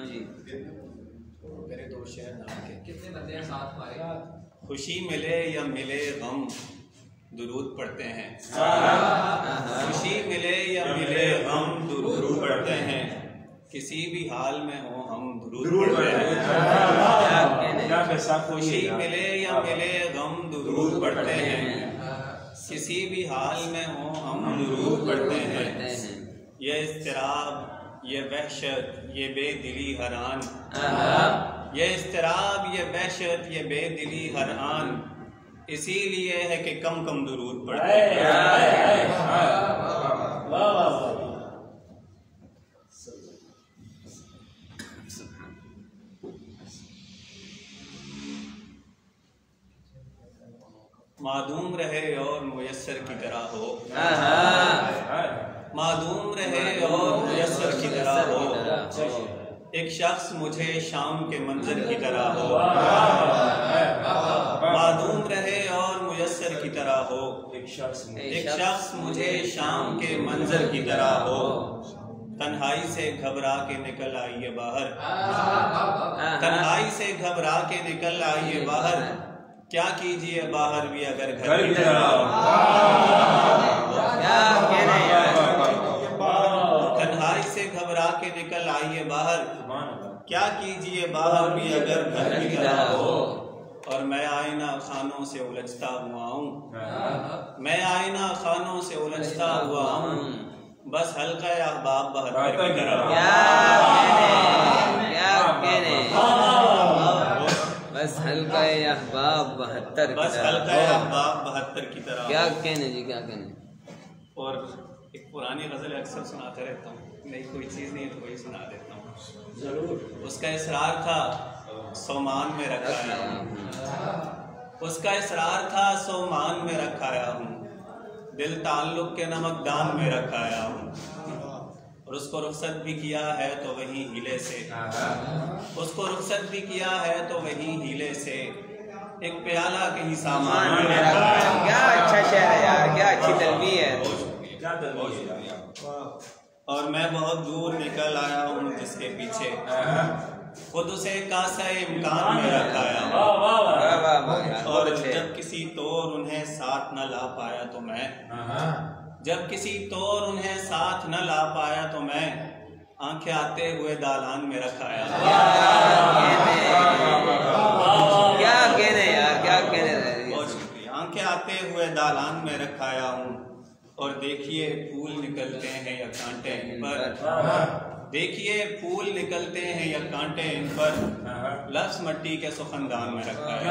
जी। मेरे दो शेर नाम के। कितने बंदे हैं साथ हमारे? खुशी मिले या मिले गम दुरूद पढ़ते हैं। खुशी मिले या मिले गम दुरूद पढ़ते हैं। किसी भी हाल में हो हम दुरूद पढ़ते हैं। खुशी मिले या मिले गम दुरूद पढ़ते हैं। किसी भी हाल में हो हम दुरूद पढ़ते हैं। ये इज़्तिराब, ये वहशत, ये बेदिली हर आन, ये इज़्तिराब, ये वहशत, ये बेदिली हर आन इसीलिए है कि कम कम दुरूद पढ़ते हैं। मादूम रहे और मुयस्सर की तरह हो, मादूम रहे और मुयस्सर की तरह हो। एक शख्स मुझे शाम के मंजर की तरह हो, मादूम रहे और मुयस्सर की तरह हो। एक शख्स मुझे शाम के मंजर की तरह हो। तन्हाई से घबरा के निकल आइए बाहर, तन्हाई से घबरा के निकल आइए बाहर। क्या कीजिए बाहर भी अगर घर की तरह हो। तन्हाई से घबरा के निकल आइए बाहर, क्या कीजिए बाहर भी अगर घर की तरह हो। और मैं आईना खानों से उलझता हुआ हूँ, मैं आईना खानों से उलझता हुआ हूँ। बस हल्का अहबाब 72 की तरह। बस हल्का अहबाब 72 बस हल्का अहबाब 72 की तरह। क्या कहने जी, क्या कहने। और एक पुरानी गज़ल अक्सर सुनाते रहता हूँ, नई कोई चीज़ नहीं तो वही सुना देता हूँ। जरूर। उसका इसरार था सोमान में रखाया हूँ, उसका इसरार था सोमान में रखाया हूँ। दिल ताल्लुक के नमकदान में रखाया हूँ। और उसको रुखसत भी किया है तो वही हीले से, उसको रुखसत भी किया है तो वही हीले से। एक प्याला कहीं सामान में रखाया। क्या अच्छा शेर है यार, क्या अच्छी तलबी है। और मैं बहुत दूर निकल आया हूँ जिसके पीछे खुद उसे कासा इम्कान में रखाया। और जब किसी तौर उन्हें साथ न ला पाया तो मैं, जब किसी तौर उन्हें साथ न ला पाया तो मैं आंखें आते हुए दालान में रखाया। क्या कहने यार, क्या कहने। बहुत शुक्रिया। आंखें आते हुए दालान में रखाया हूँ। और देखिए फूल निकलते हैं या कांटे इन पर, देखिए फूल निकलते हैं या कांटे इन पर। लफ्ज़ मट्टी के सुखनदान में रखा है।